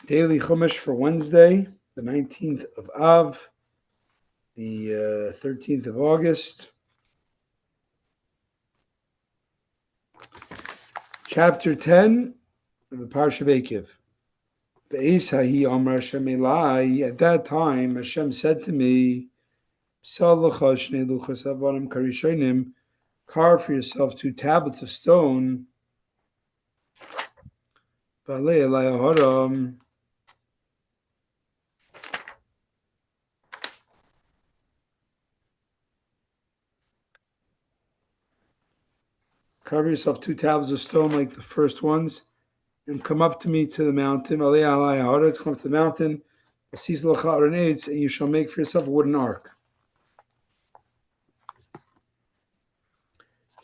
Daily Chumash for Wednesday, the 19th of Av, the 13th of August. Chapter 10 of the Parsha of Ekev. At that time, Hashem said to me, carve for yourself 2 tablets of stone. Carve yourself 2 tablets of stone like the first ones, and come up to me to the mountain. Come up to the mountain, and you shall make for yourself a wooden ark.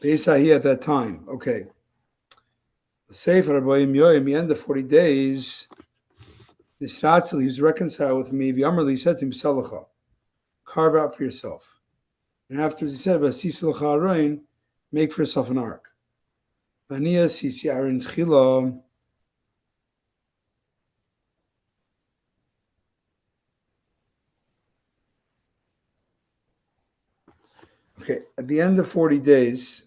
Beisahi at that time. Okay. The Sefer Rabbi the end of 40 days, Nisratzil, he was reconciled with me. V'yamarli, he said to him, Salacha, carve out for yourself. And afterwards he said, V'asisalacha arayin, make for yourself an ark. V'aniya sisi arin tchila. Okay, at the end of 40 days,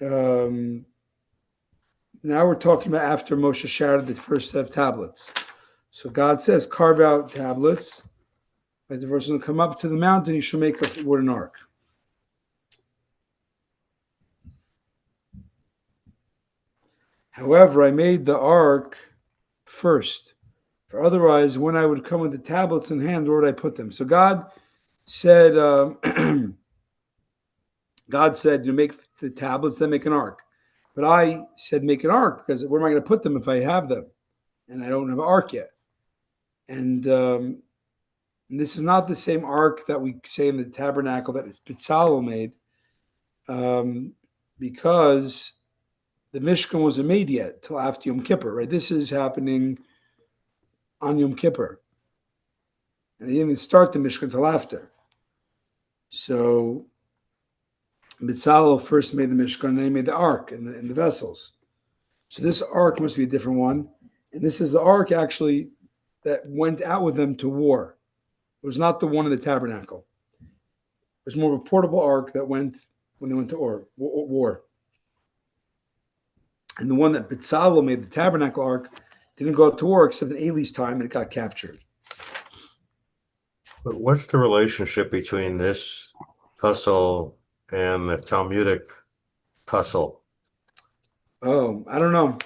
now we're talking about after Moshe shattered the first set of tablets. So God says, carve out tablets. As the person will come up to the mountain, you shall make a wooden ark. However, I made the ark first. For otherwise, when I would come with the tablets in hand, where would I put them? So God said, you make the tablets, then make an ark. But I said, make an ark, because where am I going to put them if I have them? And I don't have an ark yet. And this is not the same ark that we say in the tabernacle that Bezalel made, because the Mishkan wasn't made yet till after Yom Kippur, right? This is happening on Yom Kippur. And they didn't even start the Mishkan till after. So Bezalel first made the Mishkan, and then he made the ark and the vessels. So this ark must be a different one. And this is the ark actually that went out with them to war. It was not the one in the tabernacle. It was more of a portable ark that went when they went to war. And the one that Bezalel made, the tabernacle ark, didn't go to war except in Eli's time, and it got captured. But what's the relationship between this puzzle and the Talmudic puzzle? Oh, I don't know.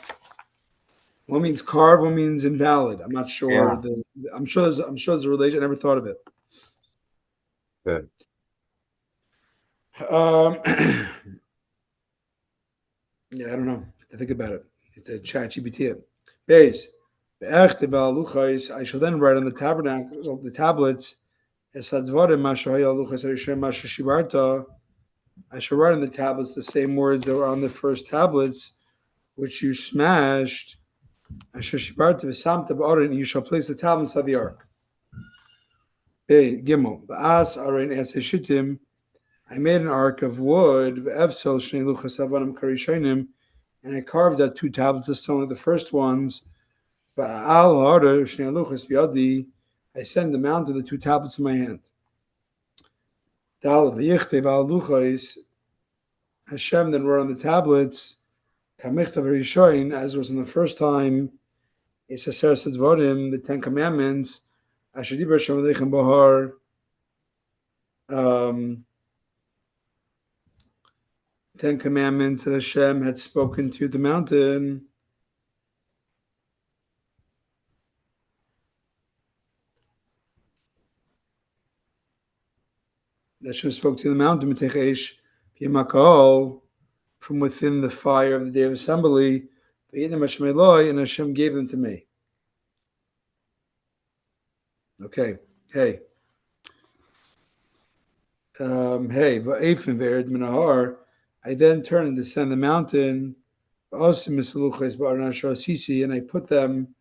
One means carve, one means invalid. I'm not sure. Yeah. I'm sure there's a relation. I never thought of it. Good. Yeah, I don't know. I think about it. It's a chat GPT. Base. I shall then write on the tabernacle, the tablets. I shall write on the tablets the same words that were on the first tablets, which you smashed. You shall place the tablets of the ark. Gimel. I made an ark of wood, and I carved out 2 tablets of stone of the first ones. I send them out to the 2 tablets in my hand. Hashem then wrote on the tablets, as was in the first time, the 10 Commandments, 10 Commandments that Hashem had spoken to the mountain. That Hashem spoke to the mountain, from within the fire of the day of assembly, and Hashem gave them to me. Okay, hey. I then turned and descend the mountain, and I put them,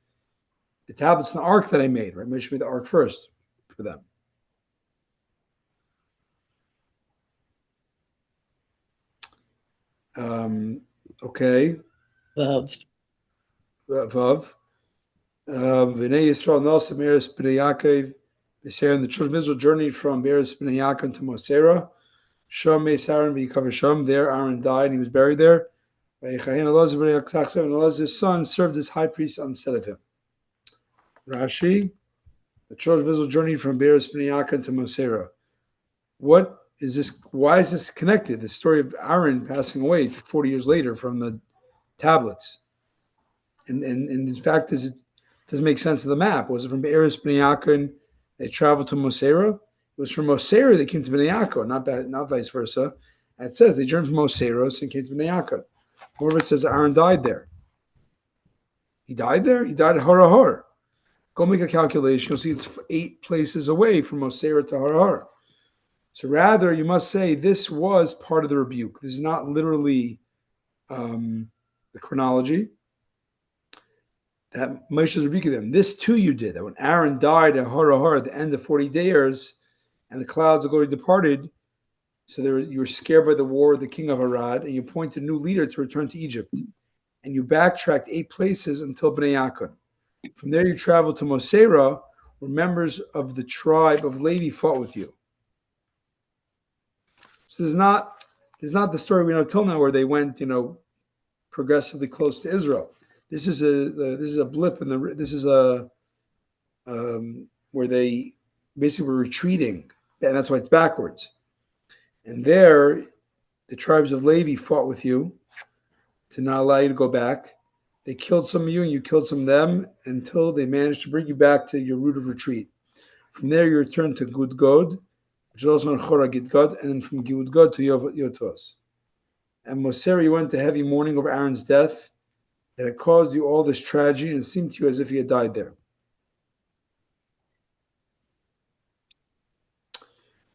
the tablets in the ark that I made, right? I made the ark first for them. Okay. Vav. V'nei Yisrael Nasa Meres B'nei Yaakov. The children of Israel journeyed from Beres B'nei Yaakov to Mosera. Sham Meis Aaron v'Yikav Sham. There Aaron died and he was buried there. And Elazar's son served as high priest instead of him. Rashi. The children of Israel journeyed from Beres B'nei Yaakov to Mosera. What is this? Why is this connected? The story of Aaron passing away 40 years later from the tablets. And in fact, it doesn't make sense of the map. Was it from Beres B'nei Yaakov they traveled to Mosera? It was from Mosera they came to B'nei Yaakov, not vice versa. And it says they journeyed from Moseros and came to B'nei Yaakov. Moreover, it says Aaron died there. He died there? He died at Harahar. Go make a calculation. You'll see it's 8 places away from Mosera to Harahar. So rather, you must say this was part of the rebuke. This is not literally the chronology. That Moshe is rebuking them. This too you did. That when Aaron died at Harahar at the end of 40 years, and the clouds of glory departed, so you were scared by the war of the king of Arad, and you appointed a new leader to return to Egypt. And you backtracked 8 places until Bnei Yaakov. From there you traveled to Mosera, where members of the tribe of Levi fought with you. So there's not the story we know till now where they went, progressively close to Israel. This is a blip in where they basically were retreating, and that's why it's backwards. And there, the tribes of Levi fought with you to not allow you to go back. They killed some of you, and you killed some of them until they managed to bring you back to your route of retreat. From there, you returned to Gudgod, which is also in Chora Gidgod, and then from Gudgod to Yotvos. And Mosera went to heavy mourning over Aaron's death, that had caused you all this tragedy, and it seemed to you as if he had died there.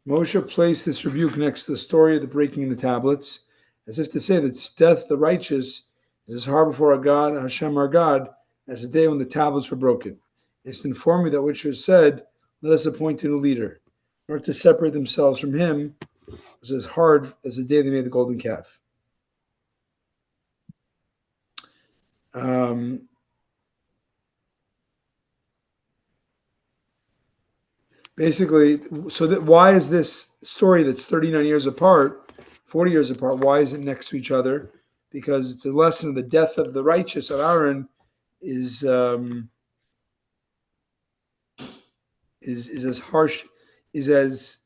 Moshe placed this rebuke next to the story of the breaking of the tablets, as if to say that death of the righteous is as hard before our God, Hashem our God, as the day when the tablets were broken. It's to inform you that which was said, let us appoint a new leader. In order to separate themselves from him was as hard as the day they made the golden calf. Basically, why is this story that's 39 years apart, 40 years apart, why is it next to each other? Because it's a lesson of the death of the righteous of Aaron is as harsh, is as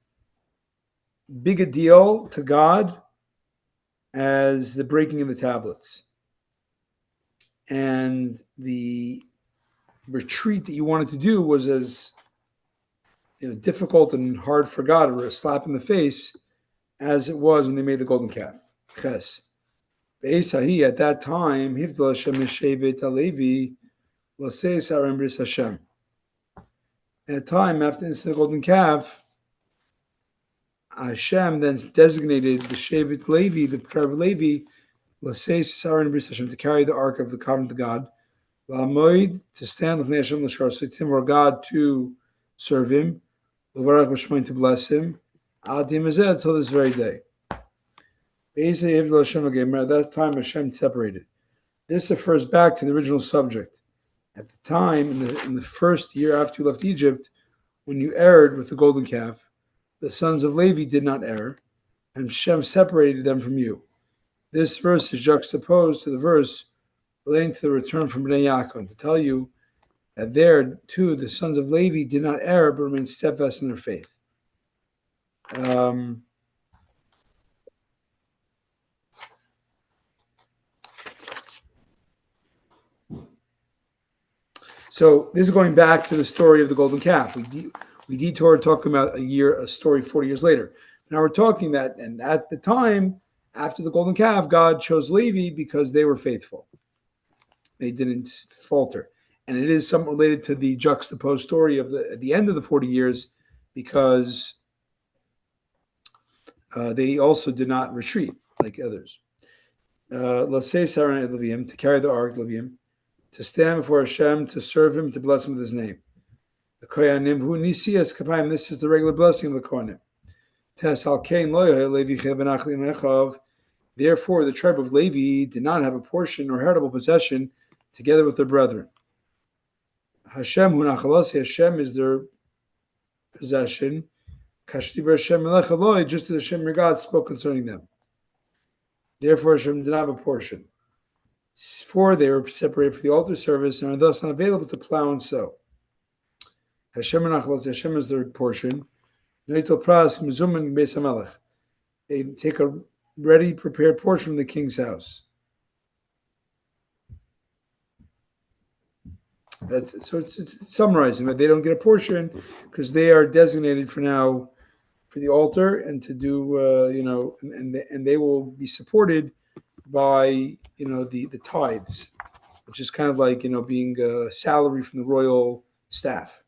big a deal to God as the breaking of the tablets. And the retreat that you wanted to do was as difficult and hard for God, or a slap in the face, as it was when they made the golden calf. Ches. Be'esahi, at that time, Hivdal Hashem Meshevet Alevi, Laseis Aram Bris Hashem. At that time, after the incident of the golden calf, Hashem then designated the Shevet Levi, the tribe of Levi, Laseis Aram Bris Hashem, to carry the ark of the covenant of God. La'amoid, to stand with Hashem L'shar, so it's him or God to serve him. To bless him, until this very day. At that time, Hashem separated. This refers back to the original subject. At the time, in the first year after you left Egypt, when you erred with the golden calf, the sons of Levi did not err, and Hashem separated them from you. This verse is juxtaposed to the verse relating to the return from Bnei Yaakov, to tell you that there, too, the sons of Levi did not err, but remained steadfast in their faith. So this is going back to the story of the golden calf. We detoured talking about a story 40 years later. Now we're talking that, and at the time, after the golden calf, God chose Levi because they were faithful. They didn't falter. And it is somewhat related to the juxtaposed story of at the end of the 40 years, because they also did not retreat like others. Let's say Saran et Levium, to carry the ark, Levium, to stand before Hashem, to serve him, to bless him with his name. The Koyanim, who Nisias Kapayim, this is the regular blessing of the Koyanim. Therefore, the tribe of Levi did not have a portion or heritable possession together with their brethren. Hashem hu nachalasi, Hashem is their possession. Kashdiber Hashem melech Eloi, just as Hashem your God spoke concerning them. Therefore Hashem did not have a portion. For they were separated for the altar service and are thus not available to plow and sow. Hashem hu nachalasi, Hashem is their portion. Noitel pras mizumin beis hamelech. They take a ready, prepared portion from the king's house. So it's summarizing that they don't get a portion because they are designated for now for the altar and to do, and they will be supported by, the tithes, which is kind of like, being a salary from the royal staff.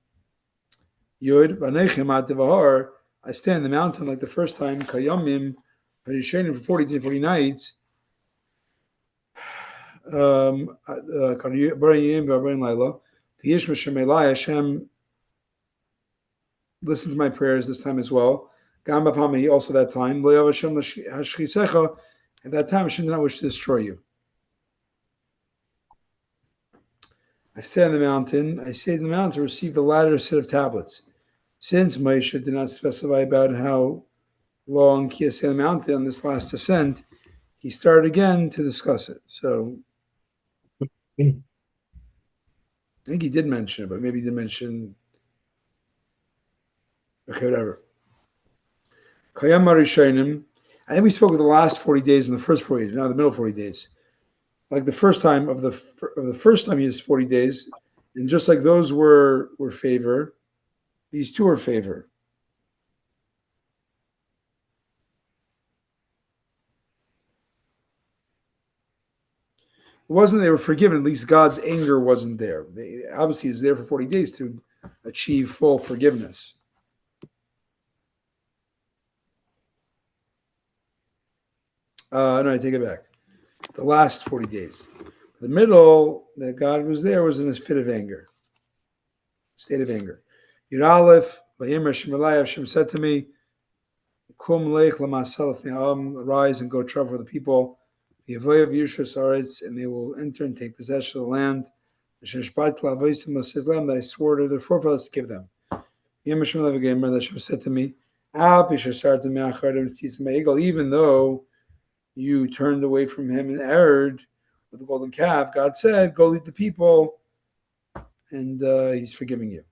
Yod v'anechem atevahar. I stand in the mountain like the first time, kayamim, for 40 to 40 nights. Hashem listened to my prayers this time as well. Also that time. At that time, Hashem did not wish to destroy you. I stay on the mountain. I stayed in the mountain to receive the latter set of tablets. Since Moshe did not specify about how long he stayed on the mountain on this last ascent, he started again to discuss it. So I think he did mention it, but maybe he didn't mention. Okay, whatever. Kayam Marishonim. I think we spoke of the last 40 days and the first 40 days, now the middle 40 days. Like the first time of the first time he used 40 days, and just like those were favor, these two are favor. It wasn't they were forgiven, at least God's anger wasn't there. Obviously, he's there for 40 days to achieve full forgiveness. No, I take it back. The last 40 days. The middle, that God was there, was in his fit of anger. State of anger. Yud Aleph, Hashem said to me, arise and go travel for the people. And they will enter and take possession of the land. That I swore to their forefathers to give them. That Hashem said to me, even though you turned away from him and erred with the golden calf, God said, go lead the people, and he's forgiving you.